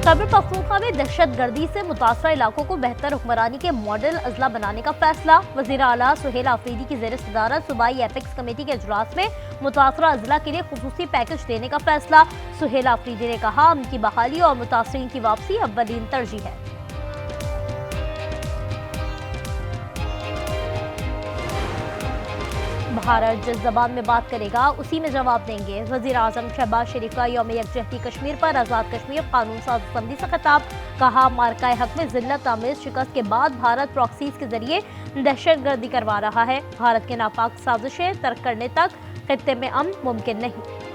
खैबर पख्तूनख्वा में दहशतगर्दी से मुतासरा इलाकों को बेहतर हुक्मरानी के मॉडल अजला बनाने का फैसला। वज़ीर आला सुहेल आफरीदी की ज़ेर सदारत सूबाई एपेक्स कमेटी के इजलास में मुतासरा अजला के लिए खुसूसी पैकेज देने का फैसला। सुहेल आफरीदी ने कहा, उनकी बहाली और मुतासरीन की वापसी अव्वलीन तरजीह है। भारत जिस जबान में बात करेगा उसी में जवाब देंगे। वज़ीर आज़म शहबाज शरीफ का यौम यकजहती कश्मीर पर आज़ाद कश्मीर कानून साज असम्बली से खिताब। कहा, मार्का हक में जिल्लत आमेज शिकस्त के बाद भारत प्रॉक्सीज के जरिए दहशतगर्दी करवा रहा है। भारत के नापाक साजिशें तर्क करने तक खित्ते में अमन मुमकिन नहीं।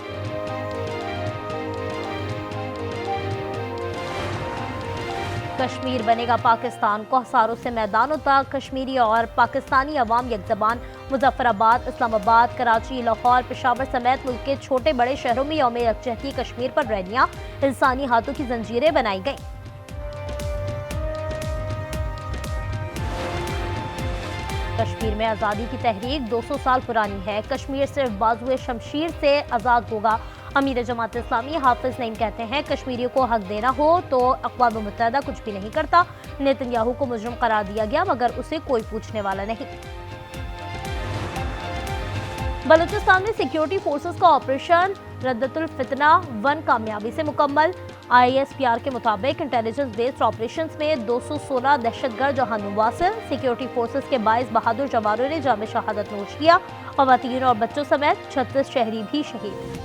कश्मीर बनेगा पाकिस्तान, कोहसारों से मैदानों तक कश्मीरी और पाकिस्तानी अवाम यकजबान। मुजफ्फराबाद, इस्लामाबाद, कराची, लाहौर, पेशावर समेत मुल्क के छोटे बड़े शहरों में यौम यकजहती कश्मीर पर रैलियां, इंसानी हाथों की जंजीरें बनाई गईं। कश्मीर में आज़ादी की तहरीक 200 साल पुरानी है। कश्मीर सिर्फ बाजुए शमशीर से आज़ाद होगा। अमीर जमात इस्लामी हाफिज नईम कहते हैं, कश्मीरियों को हक देना हो तो अक़वाम मुत्तहिदा कुछ भी नहीं करता। नेतन्याहू को मुजरिम करार दिया गया मगर उसे कोई पूछने वाला नहीं। बलूचिस्तान में सिक्योरिटी फोर्सेस का ऑपरेशन रद्दतुल फितना 1 कामयाबी से मुकम्मल। ISPR के मुताबिक इंटेलिजेंस बेस्ड ऑपरेशन में 216 दहशतगर्द जहां वासिल। सिक्योरिटी फोर्सेस के 22 बहादुर जवानों ने जाम शहादत नोश किया। खवातीन और बच्चों समेत 36 शहरी भी शहीद।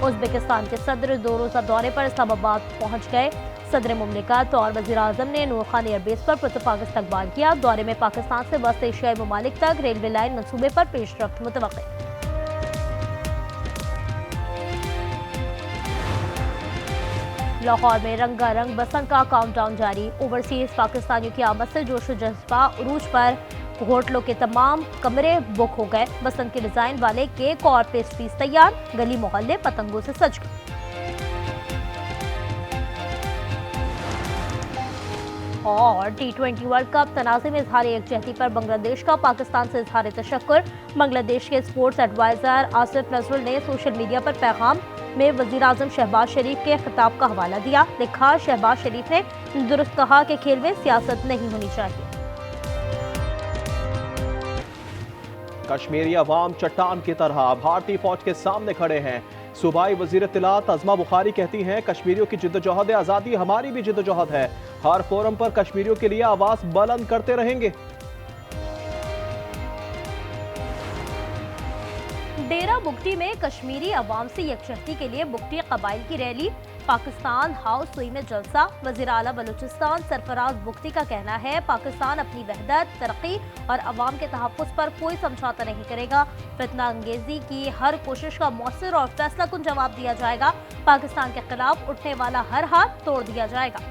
उज़्बेकिस्तान के सदर 2 रोज़ा दौरे पर इस्लामाबाद पहुंच गए। सदर मुमलिकत और वज़ीर आज़म ने नूर खान एयरबेस पर पुरतपाक इस्तकबाल किया। दौरे में पाकिस्तान से वस्त एशियाई ममालिक तक रेलवे लाइन मंसूबे पर पेशरफ्त मुतवक्किल। लाहौर में रंगारंग बसंत का काउंटडाउन जारी। ओवरसीज पाकिस्तानियों की आमद से जोश व जज्बा उरूज पर। होटलों के तमाम कमरे बुक हो गए। बसंत के डिजाइन वाले केक और पेस्ट्रीज तैयार। गली मोहल्ले पतंगों से सज गए। और T20 वर्ल्ड कप तनाज़े में इजहार यकजहती पर बांग्लादेश का पाकिस्तान से इजहार तशक्कुर। बांग्लादेश के स्पोर्ट्स एडवाइजर आसिफ नजरुल ने सोशल मीडिया पर पैगाम में वज़ीर आज़म शहबाज शरीफ के खिताब का हवाला दिया। लिखा, शहबाज शरीफ ने दुरुस्त कहा कि खेल में सियासत नहीं होनी चाहिए। कश्मीरी अवाम चट्टान की तरह भारतीय फौज के सामने खड़े हैं। सूबाई वजीर इत्तलात अज़मा बुखारी कहती हैं, कश्मीरियों की जिद्दोजहद आज़ादी हमारी भी जिद्दोजहद है। हर फोरम पर कश्मीरियों के लिए आवाज बुलंद करते रहेंगे। डेरा बुगटी में कश्मीरी अवाम से यकजहती के लिए बुगटी कबाइल की रैली। पाकिस्तान हाउस सुई में जलसा। वज़ीर आला बलूचिस्तान सरफराज बुगटी का कहना है, पाकिस्तान अपनी वहदत, तरक्की और अवाम के तहफ़्फ़ुज़ पर कोई समझौता नहीं करेगा। फितना अंगेजी की हर कोशिश का मौसर और फैसला कुन जवाब दिया जाएगा। पाकिस्तान के खिलाफ उठने वाला हर हाथ तोड़ दिया जाएगा।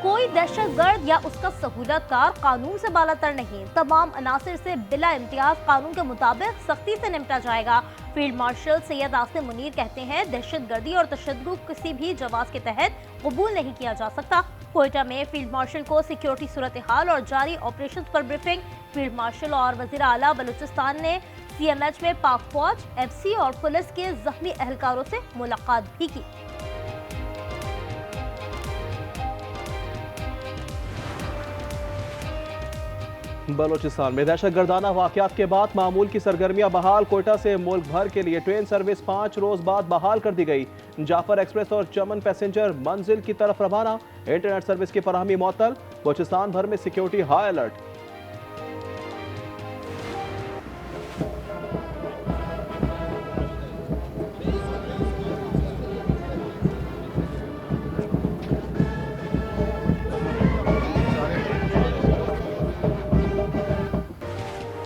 कोई दहशतगर्द या उसका सहूलतकार कानून से बालातर नहीं। तमाम अनासिर से बिला इम्तियाज कानून के मुताबिक सख्ती से निपटा जाएगा। फील्ड मार्शल सैयद आसिम मुनीर कहते हैं, दहशतगर्दी और तशद्दुद किसी भी जवाब के तहत कबूल नहीं किया जा सकता। कोयटा में फील्ड मार्शल को सिक्योरिटी सूरत हाल और जारी ऑपरेशन पर ब्रीफिंग। फील्ड मार्शल और वज़ीर आला बलूचिस्तान ने CMH में पाक फौज, FC और पुलिस के जख्मी एहलकारों से मुलाकात भी की। बलूचिस्तान में दहशतगर्दाना वाक़यात के बाद मामूल की सरगर्मियां बहाल। कोयटा से मुल्क भर के लिए ट्रेन सर्विस 5 रोज बाद बहाल कर दी गई। जाफर एक्सप्रेस और चमन पैसेंजर मंजिल की तरफ रवाना। इंटरनेट सर्विस की फराहमी मुअत्तल। बलूचिस्तान भर में security high alert.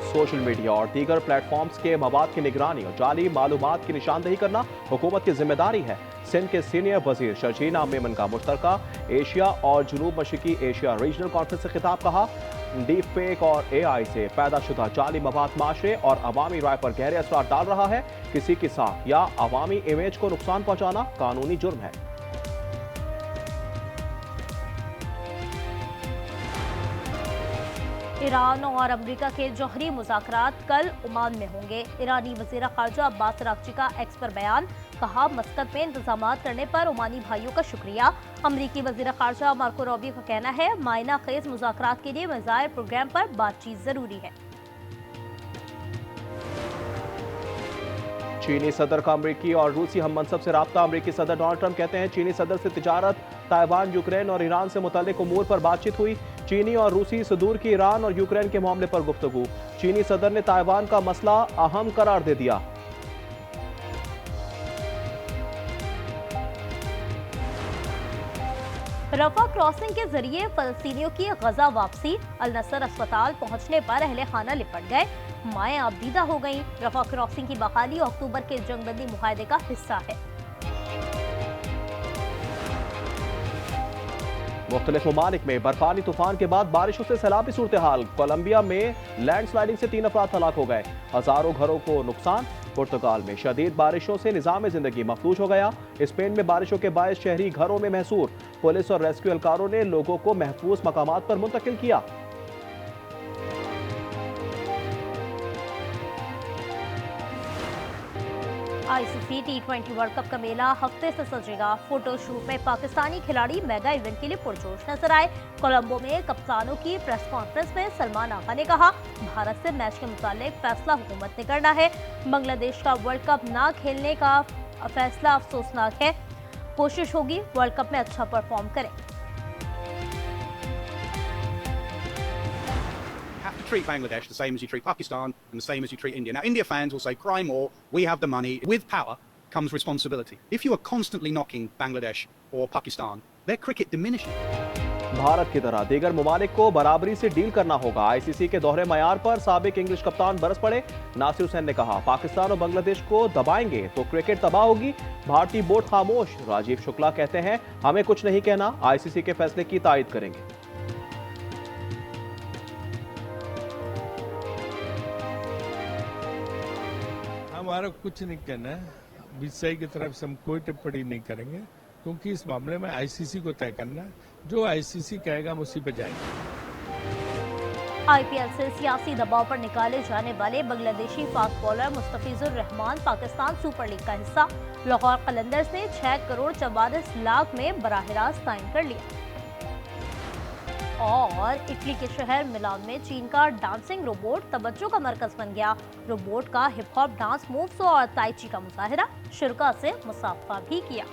Social media और दीगर प्लेटफॉर्म्स के मवाद की निगरानी और जाली मालूमात की निशानदेही करना हुकूमत की जिम्मेदारी है। सिंध के सीनियर वजीर शर्जीना मेमन का मुश्तरका एशिया और जनूब मशरकी एशिया रीजनल कॉन्फ्रेंस से खिताब। कहा, डीप फेक और AI से पैदाशुदा जाली मवाद माशरे और अवामी राय पर गहरे असर डाल रहा है। किसी के साथ या अवामी इमेज को नुकसान पहुंचाना कानूनी जुर्म है। ईरान और अमेरिका के जौहरी मुज़ाकरात कल ओमान में होंगे। ईरानी वज़ीर ख़ारजा अब्बास अराग़ची का एक्स पर बयान, कहा मस्कत में इंतजामात करने पर ओमानी भाइयों का शुक्रिया। अमरीकी वज़ीर ख़ारजा मार्को रूबियो का कहना है, मायना खेज मुज़ाकरात के लिए मिज़ाइल प्रोग्राम पर बातचीत जरूरी है। चीनी सदर का अमरीकी और रूसी हम मनसब से राब्ता। अमरीकी सदर डोनाल्ड ट्रंप कहते हैं, चीनी सदर से तिजारत, ताइवान, यूक्रेन और ईरान से मुतल्लिक उमूर पर बातचीत हुई। चीनी और रूसी सदूर की ईरान और यूक्रेन के मामले पर गुफ्तगू। चीनी सदर ने ताइवान का मसला अहम करार दे दिया। रफा क्रॉसिंग के जरिए फलस्तीनियों की गजा वापसी। अल नसर अस्पताल पहुंचने पर अहले खाना लिपट गए, माएं आबदीदा हो गईं। रफा क्रॉसिंग की बहाली अक्टूबर के जंगबंदी मुआहदे का हिस्सा है। मुख्तलिफ ममालिक में बर्फानी तूफान के बाद बारिशों से सैलाबी सूरत हाल। कोलंबिया में लैंडस्लाइडिंग से 3 अफराद हलाक हो गए, हजारों घरों को नुकसान। पुर्तगाल में शदीद बारिशों से निज़ाम जिंदगी मफलूज हो गया। स्पेन में बारिशों के बायस शहरी घरों में महसूर। पुलिस और रेस्क्यू एहलकारों ने लोगों को महफूज मकामात पर मुंतकिल किया। आईसीसी टी20 वर्ल्ड कप का मेला हफ्ते से सजेगा। फोटो शूट में पाकिस्तानी खिलाड़ी मेगा इवेंट के लिए पुरजोश नजर आए। कोलंबो में कप्तानों की प्रेस कॉन्फ्रेंस में सलमान आगा ने कहा, भारत से मैच के मुतालिक फैसला हुकूमत ने करना है। बांग्लादेश का वर्ल्ड कप ना खेलने का फैसला अफसोसनाक है। कोशिश होगी वर्ल्ड कप में अच्छा परफॉर्म करें। Have to treat Bangladesh the same as you treat Pakistan and the same as you treat India. Now, India fans will say, cry more, we have the money. With power comes responsibility. If you are constantly knocking Bangladesh or Pakistan, their cricket diminishes. Bharat की तरह दीगर ममालिक को बराबरी से deal करना होगा। ICC के दोहरे मयार पर साबिक इंग्लिश कप्तान बरस पड़े। नासिर हुसैन ने कहा, पाकिस्तान और बांग्लादेश को दबाएंगे तो क्रिकेट तबाह होगी। भारतीय बोर्ड खामोश। राजीव शुक्ला कहते हैं, हमें कुछ नहीं कहना, आईसीसी के फैसले की तायद करेंगे। हमारा कुछ नहीं कहना है, बीसीसीआई की तरफ से हम कोई टिप्पणी नहीं करेंगे, क्योंकि इस मामले में आईसीसी को तय करना है। जो आईसीसी कहेगा हम उसी पे जाएंगे। आईपीएल से सियासी दबाव पर निकाले जाने वाले Bangladeshi fast bowler Mustafizur Rahman Pakistan super league का हिस्सा। लाहौर कलंदर्स ने 6 करोड़ 44 लाख में बराह रास्त साइन कर लिया। और इटली के शहर मिलान में चीन का डांसिंग रोबोट तवज्जो का मरकज बन गया। रोबोट का हिप हॉप डांस मूव्स और ताई ची का मुजाहिरा, शुरा से मुसाफा भी किया।